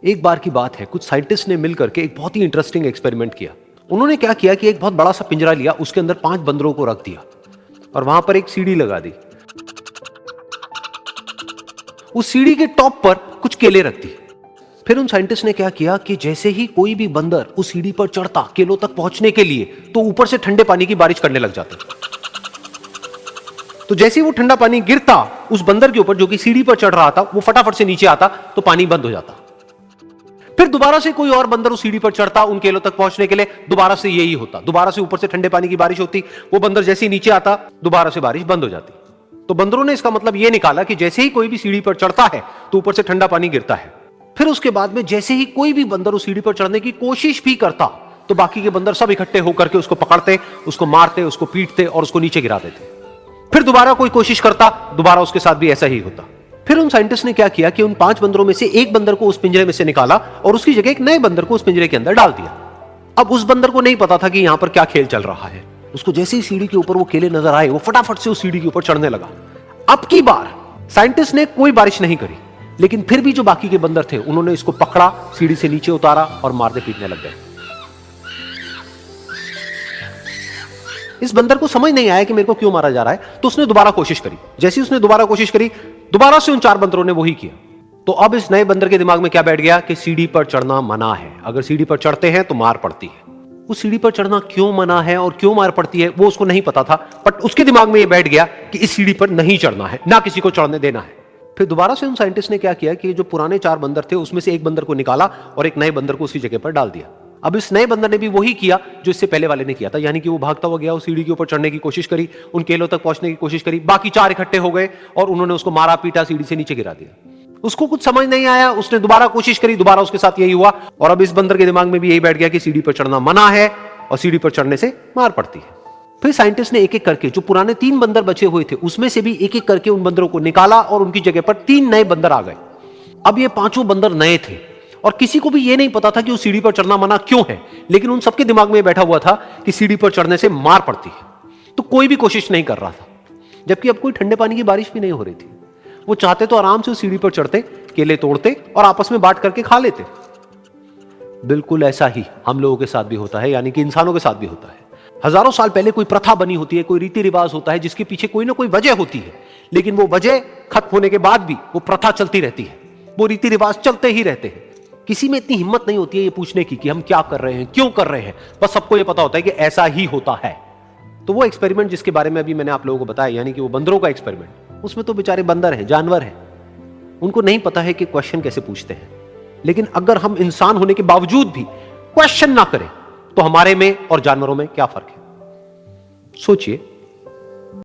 एक बार की बात है, कुछ साइंटिस्ट ने मिलकर के एक बहुत ही इंटरेस्टिंग एक्सपेरिमेंट किया। उन्होंने क्या किया कि एक बहुत बड़ा सा पिंजरा लिया, उसके अंदर 5 बंदरों को रख दिया और वहां पर एक सीढ़ी लगा दी। उस सीढ़ी के टॉप पर कुछ केले रख दी। फिर उन साइंटिस्ट ने क्या किया कि जैसे ही कोई भी बंदर उस सीढ़ी पर चढ़ता केलों तक पहुंचने के लिए, तो ऊपर से ठंडे पानी की बारिश करने लग जाते। तो जैसे ही वो ठंडा पानी गिरता उस बंदर के ऊपर जो कि सीढ़ी पर चढ़ रहा था, वो फटाफट से नीचे आता तो पानी बंद हो जाता। फिर दोबारा से कोई और बंदर उस सीढ़ी पर चढ़ता उन केलों तक पहुंचने के लिए, दोबारा से यही होता। दोबारा से ऊपर से ठंडे पानी की बारिश होती, वो बंदर जैसे ही नीचे आता दोबारा से बारिश बंद हो जाती। तो बंदरों ने इसका मतलब यह निकाला कि जैसे ही कोई भी सीढ़ी पर चढ़ता है तो ऊपर से ठंडा पानी गिरता है। फिर उसके बाद में जैसे ही कोई भी बंदर उस सीढ़ी पर चढ़ने की कोशिश भी करता तो बाकी के बंदर सब इकट्ठे होकर के उसको पकड़ते, उसको मारते, उसको पीटते और उसको नीचे गिरा देते। फिर दोबारा कोई कोशिश करता, दोबारा उसके साथ भी ऐसा ही होता। फिर उन साइंटिस्ट ने क्या किया कि उन 5 बंदरों में से एक बंदर को उस पिंजरे में से निकाला और उसकी जगह एक नए बंदर को उस पिंजरे के अंदर डाल दिया। अब उस बंदर को नहीं पता था कि यहां पर क्या खेल चल रहा है। उसको जैसे ही सीढ़ी के ऊपर वो केले नजर आए, वो फटाफट से उस सीढ़ी के ऊपर चढ़ने लगा। अब की बार साइंटिस्ट ने कोई बारिश नहीं करी, लेकिन फिर भी जो बाकी के बंदर थे उन्होंने इसको पकड़ा, सीढ़ी से नीचे उतारा और मारने पीटने लग गए। इस बंदर को समझ नहीं आया कि मेरे को क्यों मारा जा रहा है, तो उसने दोबारा कोशिश करी। जैसे ही उसने दोबारा कोशिश करी, दोबारा से उन 4 बंदरों ने वही किया। तो अब इस नए बंदर के दिमाग में क्या बैठ गया कि सीढ़ी पर चढ़ना मना है, अगर सीढ़ी पर चढ़ते हैं तो मार पड़ती है। उस सीढ़ी पर चढ़ना क्यों मना है और क्यों मार पड़ती है वो उसको नहीं पता था, बट उसके दिमाग में यह बैठ गया कि इस सीढ़ी पर नहीं चढ़ना है, ना किसी को चढ़ने देना है। फिर दोबारा से उन साइंटिस्ट ने क्या किया कि जो पुराने 4 बंदर थे उसमें से एक बंदर को निकाला और एक नए बंदर को उसी जगह पर डाल दिया। अब इस नए बंदर ने भी वही किया जो इससे पहले वाले ने किया था, यानी कि वो भागता हुआ गया, उस सीढ़ी के ऊपर चढ़ने की कोशिश करी, उन केलों तक पहुंचने की कोशिश करी। बाकी 4 इकट्ठे हो गए और उन्होंने उसको मारा पीटा, सीढ़ी से नीचे गिरा दिया। उसको कुछ समझ नहीं आया, उसने दोबारा कोशिश करी, दोबारा उसके साथ यही हुआ। और अब इस बंदर के दिमाग में भी यही बैठ गया कि सीढ़ी पर चढ़ना मना है और सीढ़ी पर चढ़ने से मार पड़ती है। फिर साइंटिस्ट ने एक एक करके जो पुराने 3 बंदर बचे हुए थे उसमें से भी एक एक करके उन बंदरों को निकाला और उनकी जगह पर 3 नए बंदर आ गए। अब ये 5 बंदर नए थे और किसी को भी ये नहीं पता था कि उस सीढ़ी पर चढ़ना मना क्यों है, लेकिन उन सबके दिमाग में बैठा हुआ था कि सीढ़ी पर चढ़ने से मार पड़ती है। तो कोई भी कोशिश नहीं कर रहा था, जबकि अब कोई ठंडे पानी की बारिश भी नहीं हो रही थी। वो चाहते तो आराम से उस सीढ़ी पर चढ़ते, केले तोड़ते और आपस में बांट करके खा लेते। बिल्कुल ऐसा ही हम लोगों के साथ भी होता है, यानी कि इंसानों के साथ भी होता है। हजारों साल पहले कोई प्रथा बनी होती है, कोई रीति रिवाज होता है जिसके पीछे कोई ना कोई वजह होती है, लेकिन वो वजह खत्म होने के बाद भी वो प्रथा चलती रहती है, वो रीति रिवाज चलते ही रहते हैं। किसी में इतनी हिम्मत नहीं होती है ये पूछने की कि हम क्या कर रहे हैं, क्यों कर रहे हैं, बस सबको ये पता होता है कि ऐसा ही होता है। तो वो एक्सपेरिमेंट जिसके बारे में अभी मैंने आप लोगों को बताया, यानी कि वो बंदरों का एक्सपेरिमेंट, उसमें तो बेचारे बंदर हैं, जानवर हैं, उनको नहीं पता है कि क्वेश्चन कैसे पूछते हैं। लेकिन अगर हम इंसान होने के बावजूद भी क्वेश्चन ना करें तो हमारे में और जानवरों में क्या फर्क है, सोचिए।